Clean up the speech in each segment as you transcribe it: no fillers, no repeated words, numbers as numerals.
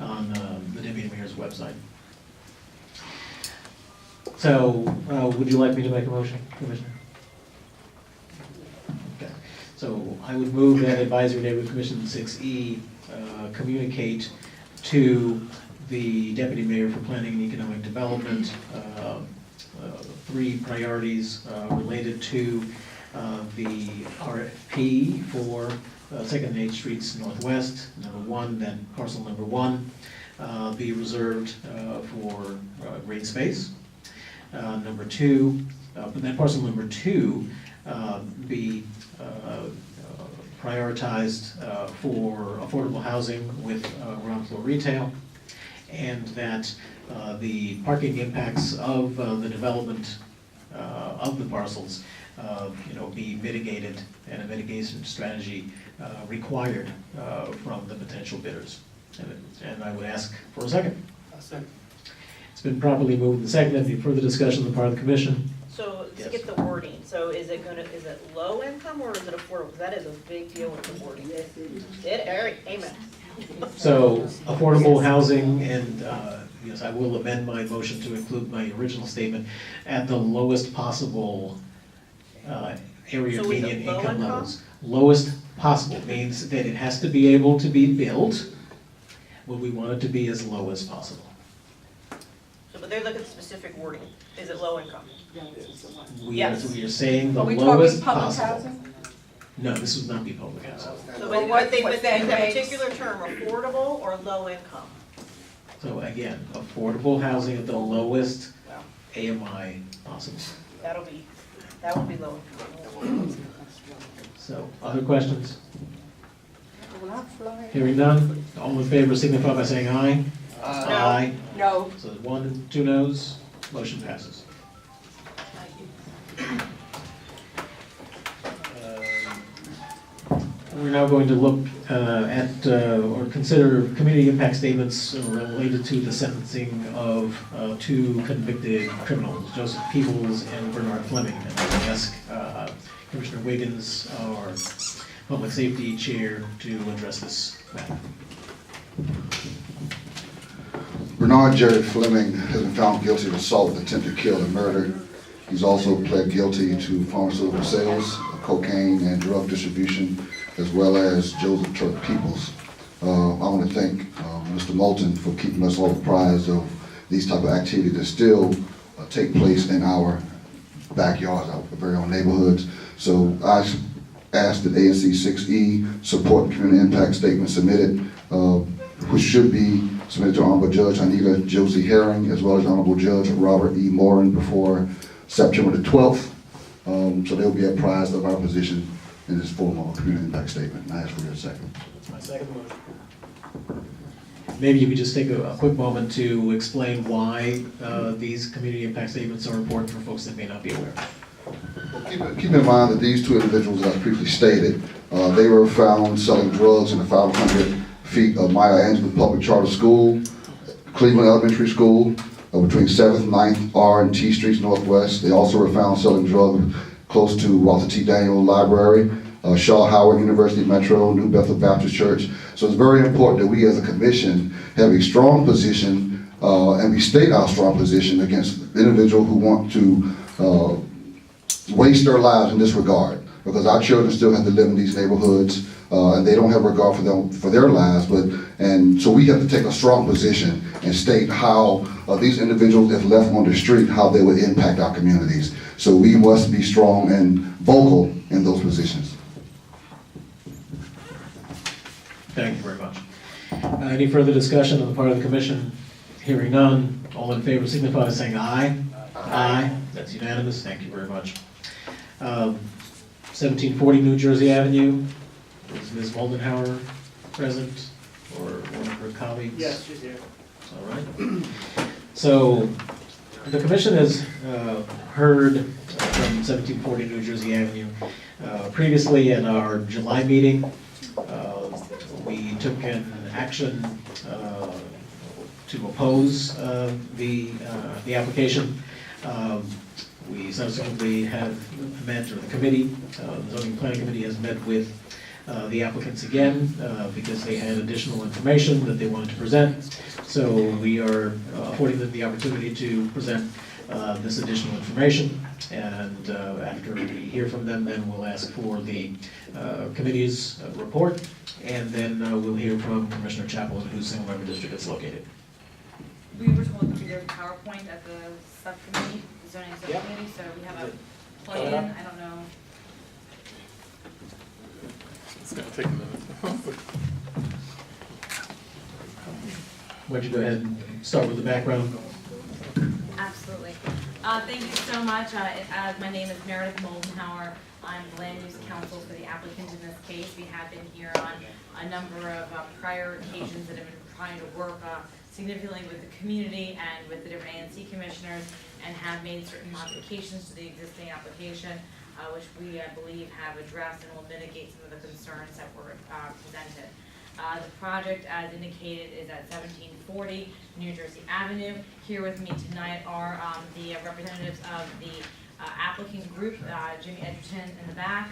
on the Deputy Mayor's website. So, would you like me to make a motion, Commissioner? Okay. So I would move that Advisory Neighborhood Commission 6E communicate to the Deputy Mayor for Planning and Economic Development 3 priorities related to the RFP for 2nd and 8th Streets Northwest. Number 1, that parcel number 1 be reserved for green space. Number 2, but that parcel number 2 be prioritized for affordable housing with ground floor retail, and that the parking impacts of the development of the parcels be mitigated, and a mitigation strategy required from the potential bidders. And I would ask for a second. A second. It's been properly moved and seconded. Any further discussion on the part of the commission? So to Yes. get the wording, so is it low income or is it affordable? Because that is a big deal with the wording. All right, amen. So affordable housing, and yes, I will amend my motion to include my original statement at the lowest possible area So is it median low income income? levels. Lowest possible means that it has to be able to be built, but we want it to be as low as possible. So, but they're looking at specific wording. Is it low income? We Yes. are saying the Are we lowest talking public possible. housing? No, this would not be public housing. So Well, but what- they, what but that that makes- particular term, affordable or low income? So again, affordable housing at the lowest Well, AMI possible. that would be low income. So, other questions? Hearing none, all in favor signify by saying aye. Aye. No. So 1 and 2 noes, motion passes. We're now going to look at or consider community impact statements related to the sentencing of 2 convicted criminals, Joseph Peebles and Bernard Fleming. And I will ask Commissioner Wiggins, our Public Safety Chair, to address this matter. Bernard Jerry Fleming has been found guilty of assault, attempted kill, and murder. He's also pled guilty to pharmaceutical sales, cocaine, and drug distribution, as well as Joseph Turk Peebles. I want to thank Mr. Moulton for keeping us all apprised of these type of activities that still take place in our backyards, our very own neighborhoods. So I ask that ANC 6E support the community impact statement submitted, which should be submitted to Honorable Judge Anita Josie Herring, as well as Honorable Judge Robert E. Morin before September the 12th. So they'll be apprised of our position in this formal community impact statement. And I ask for your second. That's my second motion. Maybe you could just take a quick moment to explain why these community impact statements are important for folks that may not be aware. Well, keep in mind that these 2 individuals, as previously stated, they were found selling drugs in the 500 feet of Maya Angelou Public Charter School, Cleveland Elementary School, between 7th, 9th, R and T Streets Northwest. They also were found selling drugs close to Walter T. Daniel Library, Shaw Howard University Metro, New Bethel Baptist Church. So it's very important that we as a commission have a strong position and we state our strong position against individuals who want to waste their lives in this regard, because our children still have to live in these neighborhoods and they don't have regard for their lives. And so we have to take a strong position and state how these individuals, if left on the street, how they would impact our communities. So we must be strong and vocal in those positions. Thank you very much. Any further discussion on the part of the commission? Hearing none, all in favor signify by saying aye. Aye. That's unanimous, thank you very much. 1740 New Jersey Avenue, is Ms. Moldenhauer present, or one of her colleagues? Yes, she's here. All right. So, the commission has heard from 1740 New Jersey Avenue previously in our July meeting. We took an action to oppose the application. We subsequently have met, or the committee, the zoning planning committee has met with the applicants again because they had additional information that they wanted to present. So we are affording them the opportunity to present this additional information. And after we hear from them, then we'll ask for the committee's report. And then we'll hear from Commissioner Chaplin, whose single member district is located. We were told that there's a PowerPoint at the subcommittee, the zoning subcommittee, so we have a plug-in, I don't know. It's gonna take a minute. Why don't you go ahead and start with the background? Absolutely. Thank you so much. My name is Meredith Moldenhauer. I'm the land use counsel for the applicant in this case. We have been here on a number of prior occasions that have been trying to work significantly with the community and with the different ANC commissioners and have made certain modifications to the existing application, which we, I believe, have addressed and will mitigate some of the concerns that were presented. The project, as indicated, is at 1740 New Jersey Avenue. Here with me tonight are the representatives of the applicant group, Jimmy Edgerton in the back.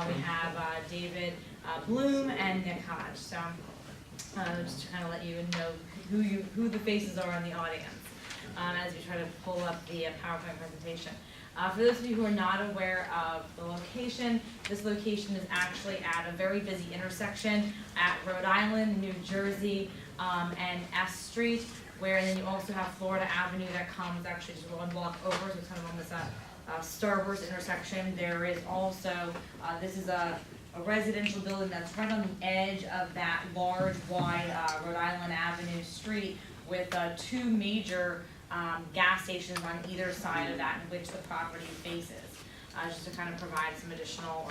We have David Bloom and Nick Hodge. So just to kind of let you know who the faces are in the audience as we try to pull up the PowerPoint presentation. For those of you who are not aware of the location, this location is actually at a very busy intersection at Rhode Island, New Jersey, and S Street, where then you also have Florida Avenue that comes actually just one block over, so it's kind of on this Starburst intersection. There is also, this is a residential building that's right on the edge of that large, wide Rhode Island Avenue street with two major gas stations on either side of that in which the property faces, just to kind of provide some additional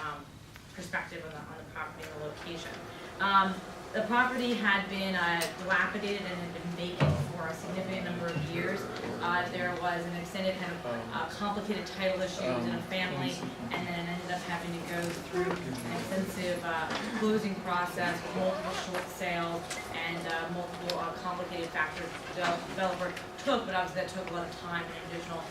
perspective on the property and the location. The property had been dilapidated and had been vacant for a significant number of years. There was an extended kind of complicated title issues in a family, and then ended up having to go through an extensive closing process with multiple short sales and multiple complicated factors the developer took, but obviously that took a lot of time and additional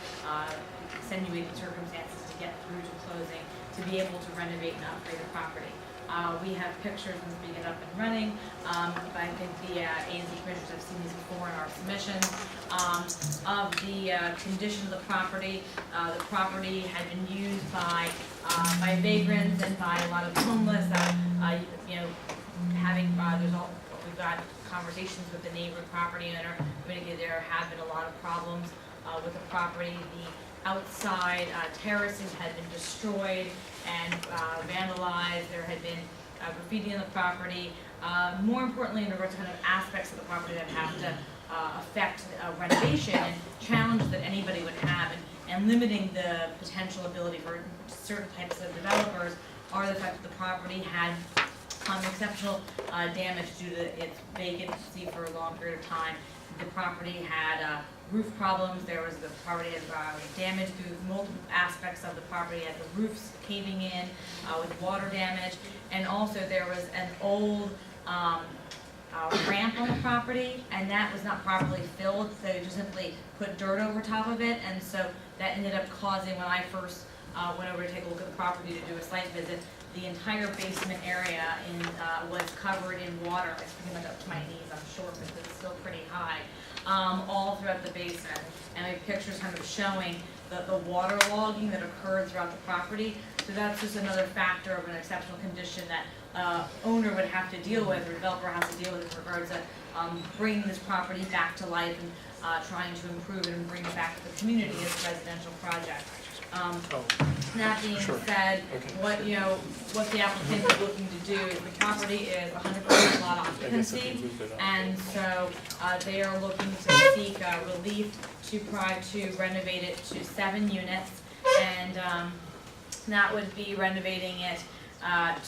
extenuating circumstances to get through to closing to be able to renovate and upgrade the property. We have pictures once we get up and running, but I think the ANC commissioners have seen these before in our submissions. Of the condition of the property had been used by vagrants and by a lot of homeless. You know, we've got conversations with the neighboring property owner. There have been a lot of problems with the property. The outside terraces had been destroyed and vandalized. There had been graffiti on the property. More importantly, there were kind of aspects of the property that have to affect renovation and challenges that anybody would have, and limiting the potential ability for certain types of developers are the fact that the property had exceptional damage due to its vacancy for a long period of time. The property had roof problems. The property had damage through multiple aspects of the property. It had the roofs caving in with water damage, and also there was an old ramp on the property, and that was not properly filled, so they just simply put dirt over top of it, and so that ended up causing, when I first went over to take a look at the property to do a site visit, the entire basement area was covered in water. It's pretty much up to my knees, I'm sure, because it's still pretty high, all throughout the basement. And we have pictures kind of showing the water logging that occurred throughout the property. So that's just another factor of an exceptional condition that owner would have to deal with, or developer has to deal with in regards to bringing this property back to life and trying to improve it and bring it back to the community as a residential project. That being said, what the applicant is looking to do is the property is 100% lot occupancy, and so they are looking to seek relief to try to renovate it to 7 units, and that would be renovating it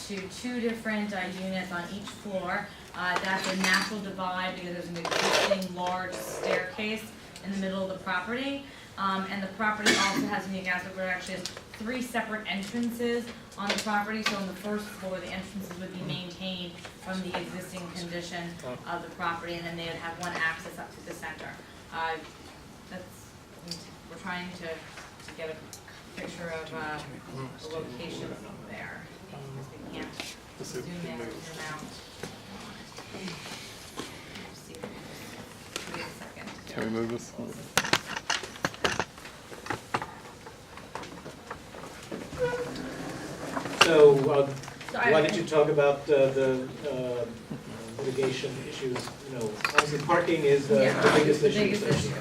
to 2 different units on each floor. That's a natural divide because there's an existing large staircase in the middle of the property. And the property also has a unique aspect where it actually has 3 separate entrances on the property. So on the first floor, the entrances would be maintained from the existing condition of the property, and then they would have 1 access up to the center. We're trying to get a picture of the location there, because we can't Let's see zoom if we in can and move. zoom out. See, wait a second. Can we move this? So, So why don't you talk about the litigation issues? You know, obviously parking is the biggest the issue. biggest issue.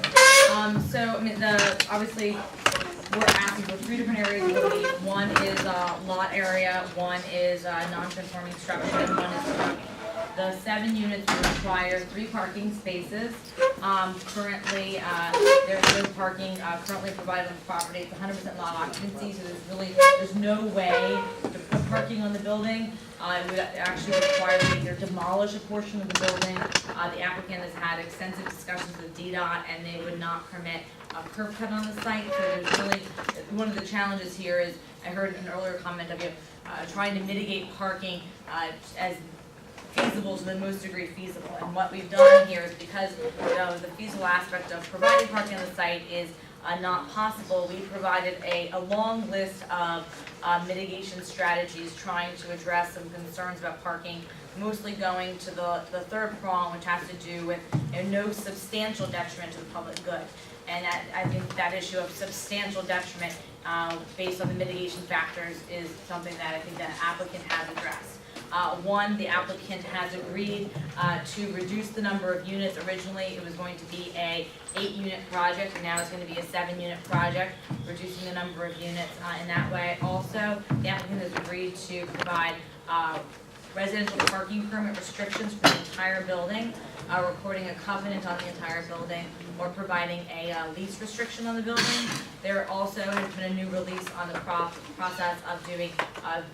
So, I mean, obviously, we're asking for 3 different areas of relief. One is lot area, one is non-conforming structure, and one is parking. The 7 units will require 3 parking spaces. Currently, there's no parking currently provided on the property. It's 100% lot occupancy, so there's no way to put parking on the building. It would actually require to either demolish a portion of the building. The applicant has had extensive discussions with DDOT, and they would not permit a curb cut on the site. So there's really, one of the challenges here is, I heard an earlier comment of you trying to mitigate parking as feasible to the most degree feasible. And what we've done here is because the feasible aspect of providing parking on the site is not possible, we provided a long list of mitigation strategies trying to address some concerns about parking, mostly going to the third prong, which has to do with no substantial detriment to the public good. And I think that issue of substantial detriment based on the mitigation factors is something that I think that applicant has addressed. One, the applicant has agreed to reduce the number of units. Originally, it was going to be a 8-unit project, and now it's going to be a 7-unit project, reducing the number of units in that way. Also, the applicant has agreed to provide residential parking permit restrictions for the entire building, recording a covenant on the entire building, or providing a lease restriction on the building. There also has been a new release on the process of doing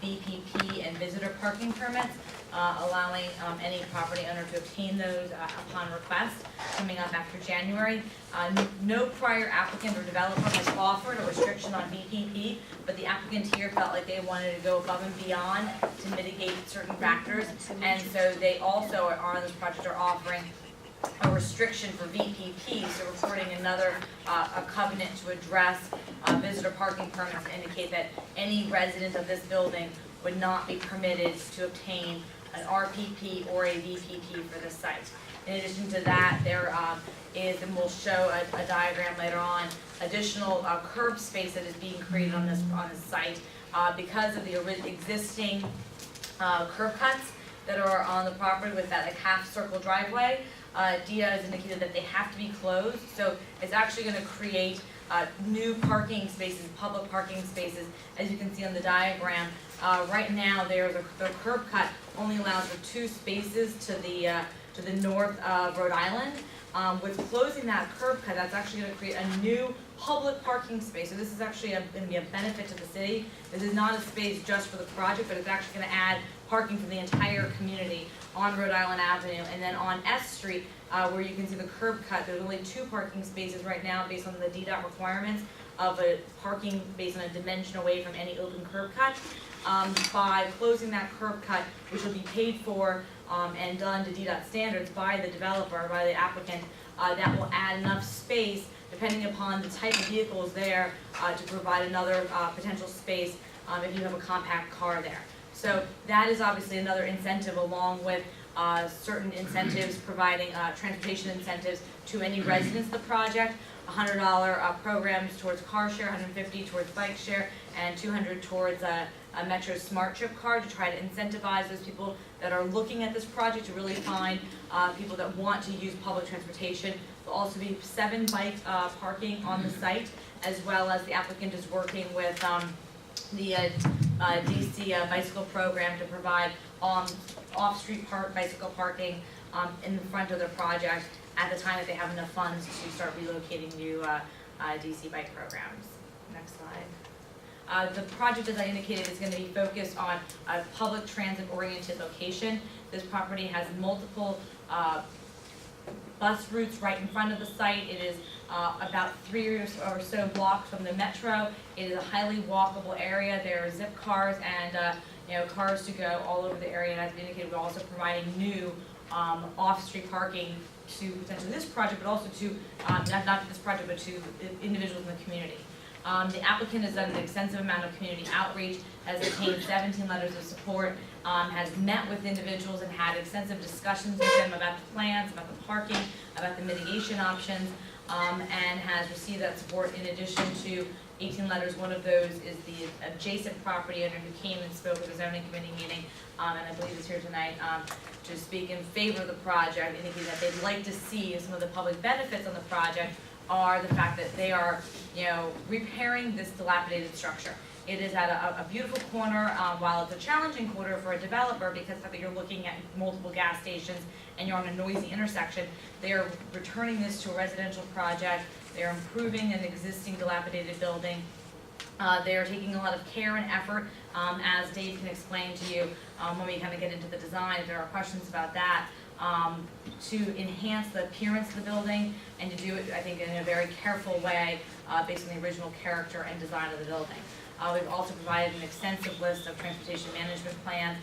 VPP and visitor parking permits, allowing any property owner to obtain those upon request, coming up after January. No prior applicant or developer has offered a restriction on VPP, but the applicant here felt like they wanted to go above and beyond to mitigate certain factors, and so they also are on this project are offering a restriction for VPP, so recording another a covenant to address visitor parking permits to indicate that any resident of this building would not be permitted to obtain an RPP or a VPP for the site. In addition to that, there is, and we'll show a diagram later on, additional curb space that is being created on this site because of the existing curb cuts that are on the property with that half circle driveway. DIA has indicated that they have to be closed, so it's actually going to create new parking spaces, public parking spaces, as you can see on the diagram. Right now, the curb cut only allows for 2 spaces to the north of Rhode Island. With closing that curb cut, that's actually going to create a new public parking space. So this is actually going to be a benefit to the city. This is not a space just for the project, but it's actually going to add parking for the entire community on Rhode Island Avenue. And then on S Street, where you can see the curb cut, there's only 2 parking spaces right now based on the DDOT requirements of a parking based on a dimension away from any open curb cut. By closing that curb cut, which will be paid for and done to DDOT standards by the developer, by the applicant, that will add enough space, depending upon the type of vehicles there, to provide another potential space if you have a compact car there. So that is obviously another incentive, along with certain incentives, providing transportation incentives to any residents of the project, $100 programs towards car share, $150 towards bike share, and $200 towards a Metro Smart Trip card to try to incentivize those people that are looking at this project to really find people that want to use public transportation. There'll also be 7 bike parking on the site, as well as the applicant is working with the DC bicycle program to provide off-street bicycle parking in the front of their project at the time that they have enough funds to start relocating new DC bike programs. Next slide. The project, as I indicated, is going to be focused on a public transit-oriented location. This property has multiple bus routes right in front of the site. It is about 3 or so blocks from the metro. It is a highly walkable area. There are zip cars and cars to go all over the area. And as indicated, we're also providing new off-street parking to potentially this project, but also to not this project, but to individuals in the community. The applicant has done an extensive amount of community outreach, has obtained 17 letters of support, has met with individuals and had extensive discussions with them about the plans, about the parking, about the mitigation options, and has received that support in addition to 18 letters. One of those is the adjacent property owner who came and spoke at the zoning committee meeting, and I believe is here tonight to speak in favor of the project, indicating that they'd like to see some of the public benefits on the project are the fact that they are, repairing this dilapidated structure. It is at a beautiful corner, while it's a challenging corner for a developer because of the fact that you're looking at multiple gas stations and you're on a noisy intersection. They are returning this to a residential project. They are improving an existing dilapidated building. They are taking a lot of care and effort, as Dave can explain to you when we kind of get into the design, if there are questions about that, to enhance the appearance of the building and to do it, I think, in a very careful way based on the original character and design of the building. We've also provided an extensive list of transportation management plans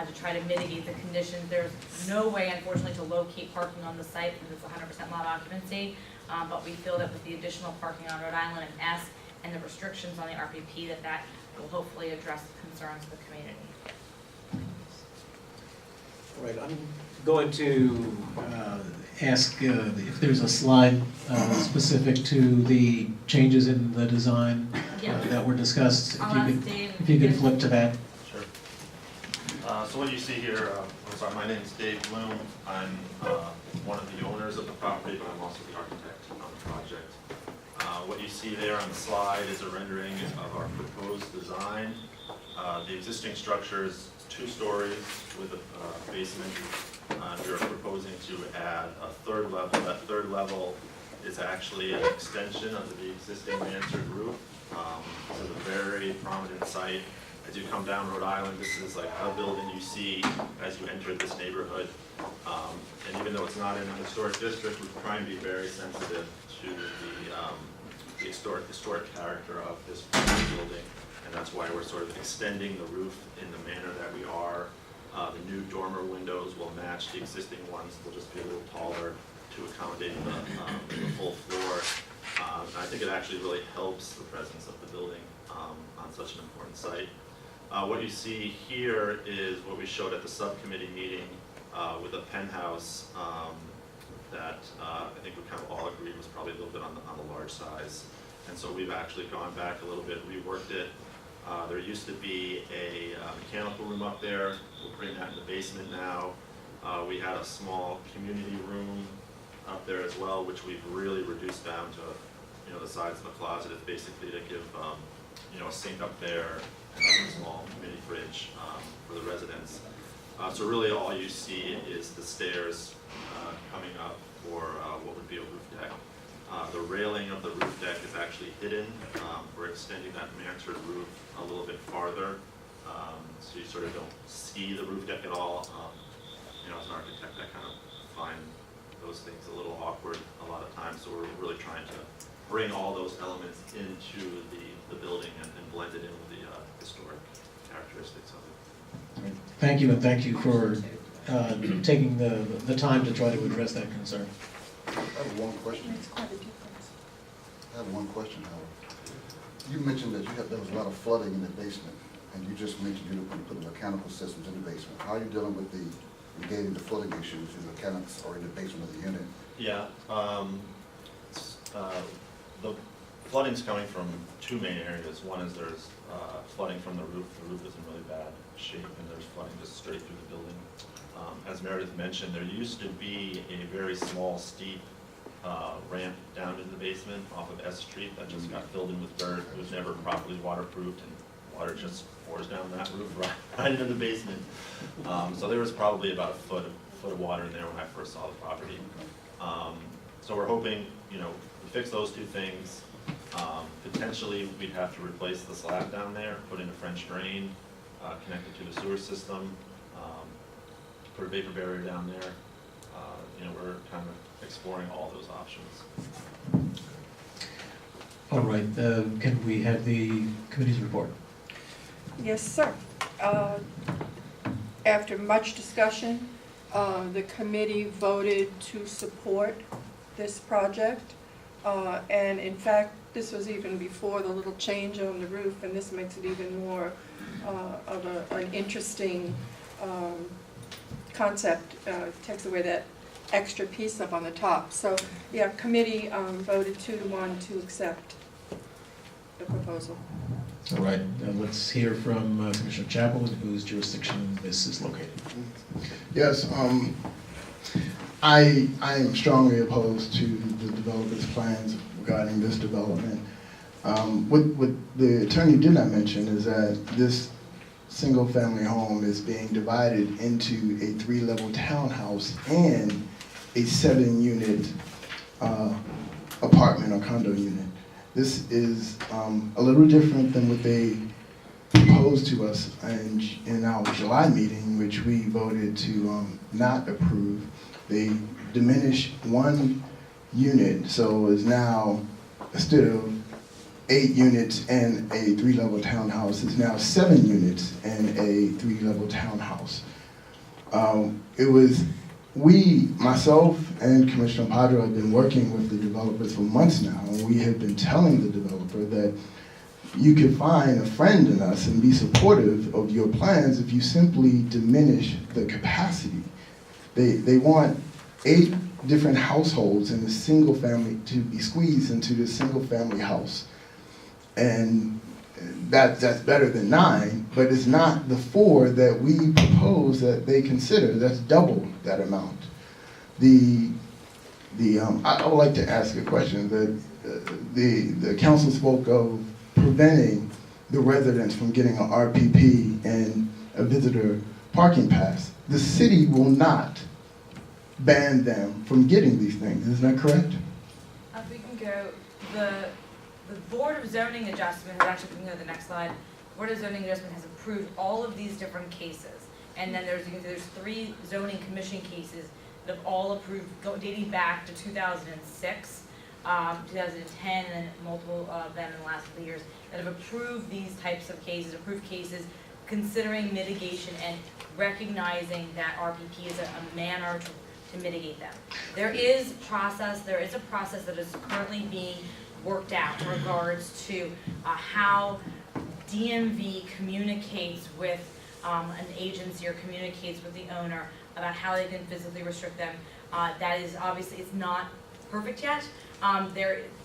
to try to mitigate the conditions. There's no way, unfortunately, to locate parking on the site because it's 100% lot occupancy, but we feel that with the additional parking on Rhode Island and S and the restrictions on the RPP, that will hopefully address the concerns of the community. Right, I'm going to ask if there's a slide specific to the changes in the design that were discussed. I'll ask Dave. If you could flip to that. Sure. So what you see here, I'm sorry, my name is Dave Bloom. I'm one of the owners of the property, but I'm also the architect on the project. What you see there on the slide is a rendering of our proposed design. The existing structure is 2 stories with a basement. We are proposing to add a 3rd level. That 3rd level is actually an extension of the existing mansard roof. This is a very prominent site. As you come down Rhode Island, this is like a building you see as you enter this neighborhood. And even though it's not in a historic district, we try and be very sensitive to the historic character of this building. And that's why we're sort of extending the roof in the manner that we are. The new dormer windows will match the existing ones. They'll just be a little taller to accommodate the full floor. And I think it actually really helps the presence of the building on such an important site. What you see here is what we showed at the subcommittee meeting with a penthouse that I think we kind of all agreed was probably a little bit on the large size. And so we've actually gone back a little bit, reworked it. There used to be a mechanical room up there. We're putting that in the basement now. We had a small community room up there as well, which we've really reduced down to, the size of the closet. It's basically to give, a sink up there and a small mini fridge for the residents. So really all you see is the stairs coming up for what would be a roof deck. The railing of the roof deck is actually hidden. We're extending that mansard roof a little bit farther, so you sort of don't see the roof deck at all. As an architect, I kind of find those things a little awkward a lot of times, so we're really trying to bring all those elements into the building and blend it in with the historic characteristics of it. Thank you, and thank you for taking the time to try to address that concern. I have one question. Howard. You mentioned that there was a lot of flooding in the basement, and you just mentioned you were going to put the mechanical systems in the basement. How are you dealing with negating the flooding issues? The mechanics are in the basement of the unit. Yeah, the flooding's coming from 2 main areas. One is there's flooding from the roof. The roof is in really bad shape, and there's flooding just straight through the building. As Meredith mentioned, there used to be a very small, steep ramp down into the basement off of S Street that just got filled in with dirt. It was never properly waterproofed, and water just pours down that roof right into the basement. So there was probably about a foot of water in there when I first saw the property. So we're hoping, we fix those 2 things. Potentially, we'd have to replace the slab down there, put in a French drain, connect it to the sewer system, put a vapor barrier down there. We're kind of exploring all those options. All right, can we have the committee's report? Yes, sir. After much discussion, the committee voted to support this project. And in fact, this was even before the little change on the roof, and this makes it even more of an interesting concept. Takes away that extra piece up on the top. So, yeah, committee voted 2-1 to accept the proposal. All right, let's hear from Commissioner Chapel, in whose jurisdiction this is located. Yes, I am strongly opposed to the developer's plans regarding this development. What the attorney did not mention is that this single-family home is being divided into a 3-level townhouse and a 7-unit apartment or condo unit. This is a little different than what they proposed to us in our July meeting, which we voted to not approve. They diminished 1 unit, so it's now, instead of 8 units and a 3-level townhouse, it's now 7 units and a 3-level townhouse. Myself and Commissioner Padra have been working with the developers for months now, and we have been telling the developer that you could find a friend in us and be supportive of your plans if you simply diminish the capacity. They want 8 different households in a single family to be squeezed into this single family house. And that's better than 9, but it's not the 4 that we propose that they consider. That's double that amount. I would like to ask a question. The council spoke of preventing the residents from getting an RPP and a visitor parking pass. The city will not ban them from getting these things. Isn't that correct? If we can go, the Board of Zoning Adjustment, actually, we can go to the next slide. Board of Zoning Adjustment has approved all of these different cases. And then there's 3 zoning commission cases that have all approved, dating back to 2006, 2010, and then multiple of them in the last couple of years, that have approved these types of cases, considering mitigation and recognizing that RPP is a manner to mitigate them. There is a process that is currently being worked out in regards to how DMV communicates with an agency or communicates with the owner about how they can physically restrict them. That is obviously, it's not perfect yet.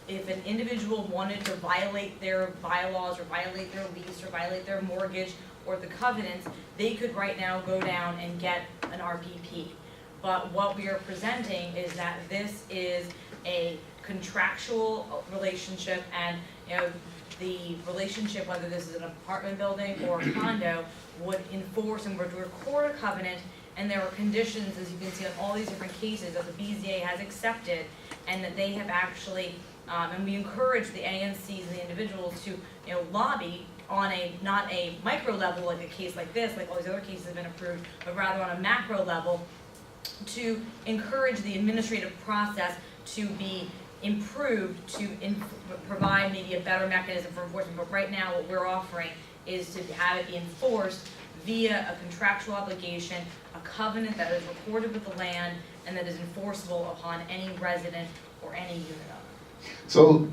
If an individual wanted to violate their bylaws or violate their lease or violate their mortgage or the covenants, they could right now go down and get an RPP. But what we are presenting is that this is a contractual relationship, and the relationship, whether this is an apartment building or a condo, would enforce and would record a covenant, and there are conditions, as you can see on all these different cases, that the BZA has accepted, and that they have actually, and we encourage the ANCs and the individuals to lobby on not a micro level like a case like this, like all these other cases have been approved, but rather on a macro level, to encourage the administrative process to be improved to provide maybe a better mechanism for enforcement. But right now what we're offering is to have it be enforced via a contractual obligation, a covenant that is recorded with the land and that is enforceable upon any resident or any unit owner. So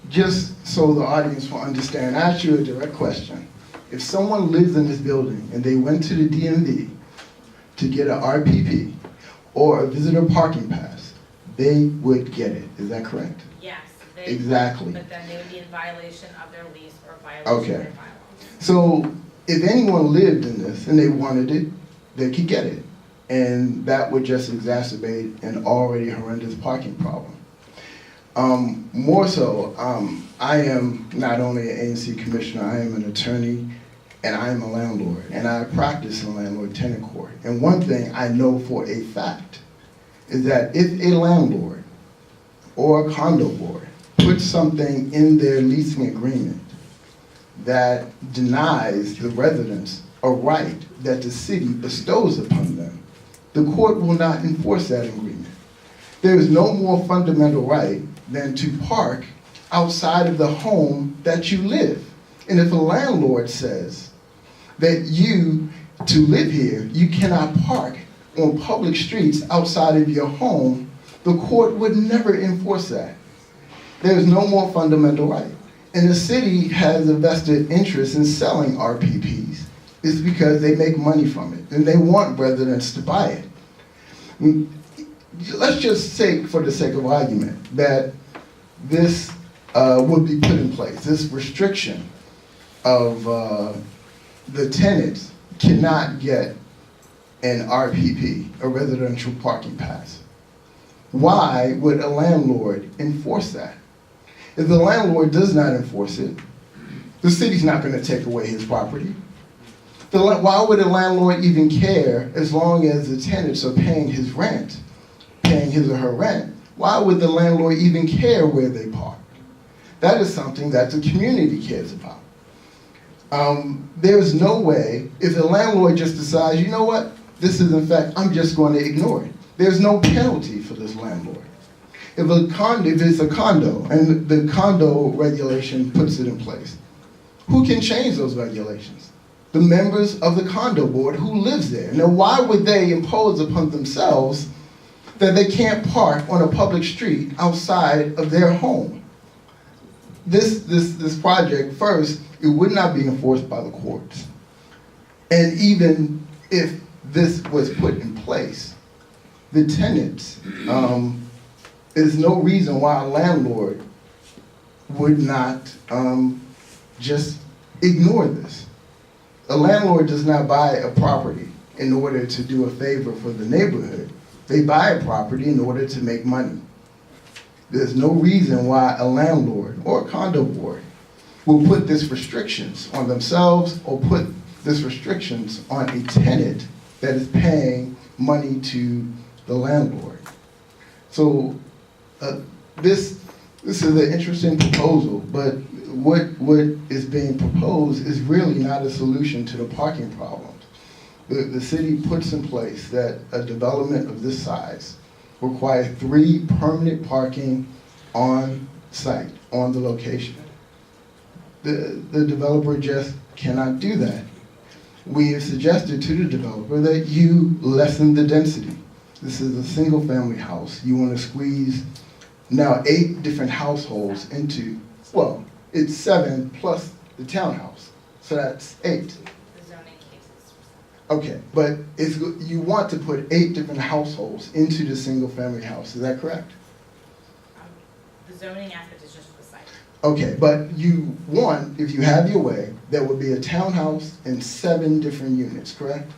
just so the audience will understand, I ask you a direct question. If someone lives in this building and they went to the DMV to get an RPP or a visitor parking pass, they would get it. Is that correct? Yes. Exactly. But then they would be in violation of their lease or violation of their bylaws. So if anyone lived in this and they wanted it, they could get it. And that would just exacerbate an already horrendous parking problem. More so, I am not only an ANC commissioner, I am an attorney, and I am a landlord, and I practice in landlord-tenant court. And one thing I know for a fact is that if a landlord or a condo board puts something in their leasing agreement that denies the residents a right that the city bestows upon them, the court will not enforce that agreement. There is no more fundamental right than to park outside of the home that you live. And if a landlord says that to live here, you cannot park on public streets outside of your home, the court would never enforce that. There's no more fundamental right. And the city has a vested interest in selling RPPs. It's because they make money from it, and they want residents to buy it. Let's just say, for the sake of argument, that this would be put in place, this restriction of the tenants cannot get an RPP, a residential parking pass. Why would a landlord enforce that? If the landlord does not enforce it, the city's not going to take away his property. Why would a landlord even care as long as the tenants are paying his rent, paying his or her rent? Why would the landlord even care where they park? That is something that the community cares about. There's no way, if the landlord just decides, you know what, this is in fact, I'm just going to ignore it. There's no penalty for this landlord. If it's a condo and the condo regulation puts it in place, who can change those regulations? The members of the condo board who lives there. Now, why would they impose upon themselves that they can't park on a public street outside of their home? This project, first, it would not be enforced by the courts. And even if this was put in place, the tenants, there's no reason why a landlord would not just ignore this. A landlord does not buy a property in order to do a favor for the neighborhood. They buy a property in order to make money. There's no reason why a landlord or a condo board will put these restrictions on themselves or put these restrictions on a tenant that is paying money to the landlord. So this is an interesting proposal, but what is being proposed is really not a solution to the parking problems. The city puts in place that a development of this size requires 3 permanent parking on site, on the location. The developer just cannot do that. We have suggested to the developer that you lessen the density. This is a single family house. You want to squeeze now 8 different households into, well, it's 7 plus the townhouse. So that's 8. The zoning cases. Okay, but you want to put 8 different households into the single family house. Is that correct? The zoning aspect is just for the site. Okay, but you want, if you have your way, there would be a townhouse and 7 different units, correct?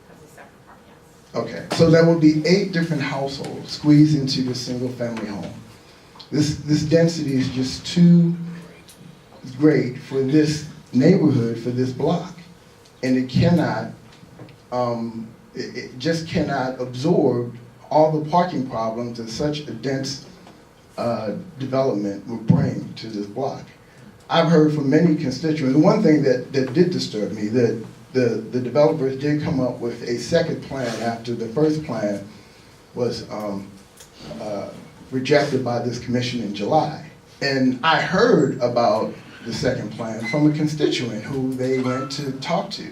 That's a separate part, yes. Okay, so there will be 8 different households squeezed into the single family home. This density is just too great for this neighborhood, for this block. And it cannot, it just cannot absorb all the parking problems that such a dense development would bring to this block. I've heard from many constituents, one thing that did disturb me, that the developers did come up with a second plan after the first plan was rejected by this commission in July. And I heard about the second plan from a constituent who they went to talk to.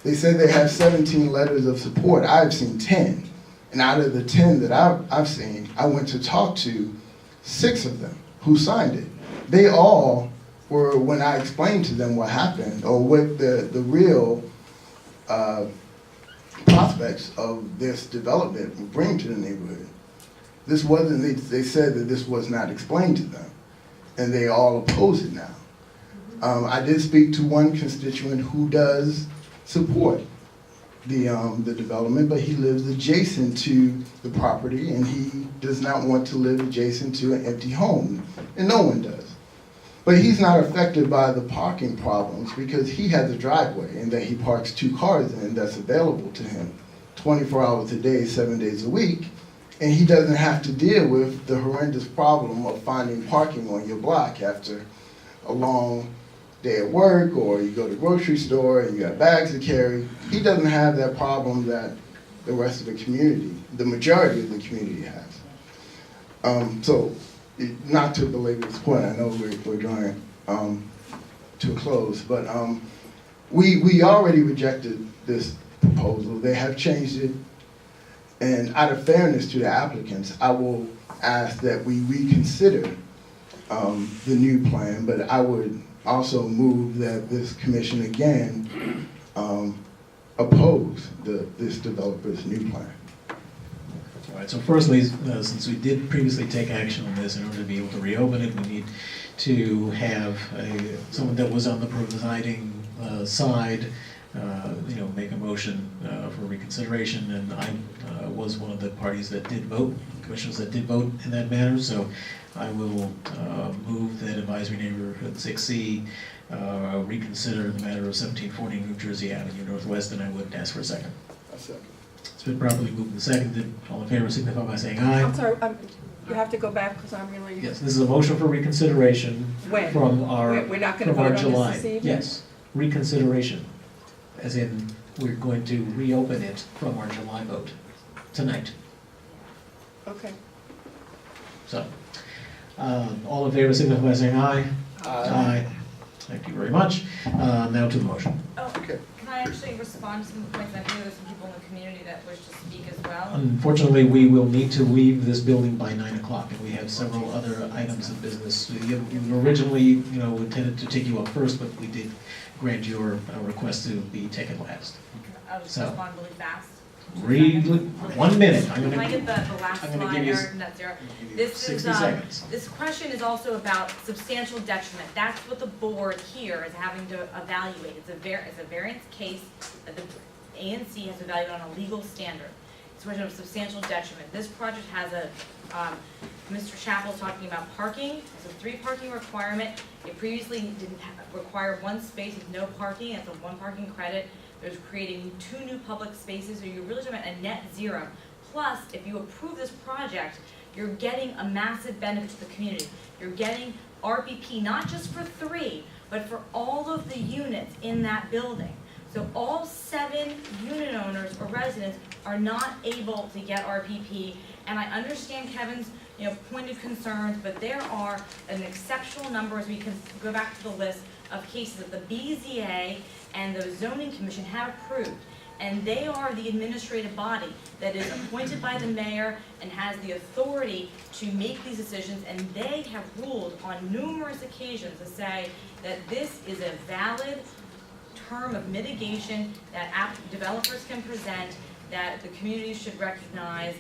They said they have 17 letters of support. I've seen 10. And out of the 10 that I've seen, I went to talk to 6 of them who signed it. They all were, when I explained to them what happened or what the real prospects of this development would bring to the neighborhood, this wasn't, they said that this was not explained to them, and they all oppose it now. I did speak to one constituent who does support the development, but he lives adjacent to the property, and he does not want to live adjacent to an empty home, and no one does. But he's not affected by the parking problems because he has a driveway and that he parks 2 cars in that's available to him 24 hours a day, 7 days a week, and he doesn't have to deal with the horrendous problem of finding parking on your block after a long day at work, or you go to the grocery store and you got bags to carry. He doesn't have that problem that the rest of the community, the majority of the community has. So, not to belabor this point, I know we're going to a close, but we already rejected this proposal. They have changed it, and out of fairness to the applicants, I will ask that we reconsider the new plan, but I would also move that this commission again oppose this developer's new plan. All right, so firstly, since we did previously take action on this, in order to be able to reopen it, we need to have someone that was on the presiding side, make a motion for reconsideration, and I was one of the parties that did vote, commissioners that did vote in that manner, so I will move that advisory neighborhood 6C reconsider the matter of 1740 New Jersey Avenue Northwest, and I would ask for a second. A second. It's been properly moved and seconded. All in favor signify by saying aye. I'm sorry, you have to go back because I'm really. Yes, this is a motion for reconsideration When? from our, We're not gonna from our vote on July. this evening? Yes, reconsideration, as in, we're going to reopen it from our July vote tonight. Okay. So, all in favor signify by saying aye. Aye. Thank you very much. Now to the motion. Oh, Okay. can I actually respond to some points? I know there's some people in the community that wish to speak as well. Unfortunately, we will need to leave this building by 9 o'clock, and we have several other items of business. You originally, intended to take you up first, but we did grant your request to be taken last. I'll just So. respond really fast. Really, 1 minute. I'm Can I gonna get the last I'm gonna line, give you Eric, net zero? give you This is, 60 seconds. This question is also about substantial detriment. That's what the board here is having to evaluate. It's a variance case that the ANC has evaluated on a legal standard. It's a question of substantial detriment. This project has Mr. Chappell talking about parking. It's a 3 parking requirement. It previously didn't require 1 space with no parking. That's a 1 parking credit. There's creating 2 new public spaces, so you're really talking about a net zero. Plus, if you approve this project, you're getting a massive benefit to the community. You're getting RPP, not just for 3, but for all of the units in that building. So all 7 unit owners or residents are not able to get RPP, and I understand Kevin's pointed concerns, but there are an exceptional number, as we can go back to the list, of cases that the BZA and the zoning commission have approved. And they are the administrative body that is appointed by the mayor and has the authority to make these decisions, and they have ruled on numerous occasions to say that this is a valid term of mitigation that developers can present, that the community should recognize,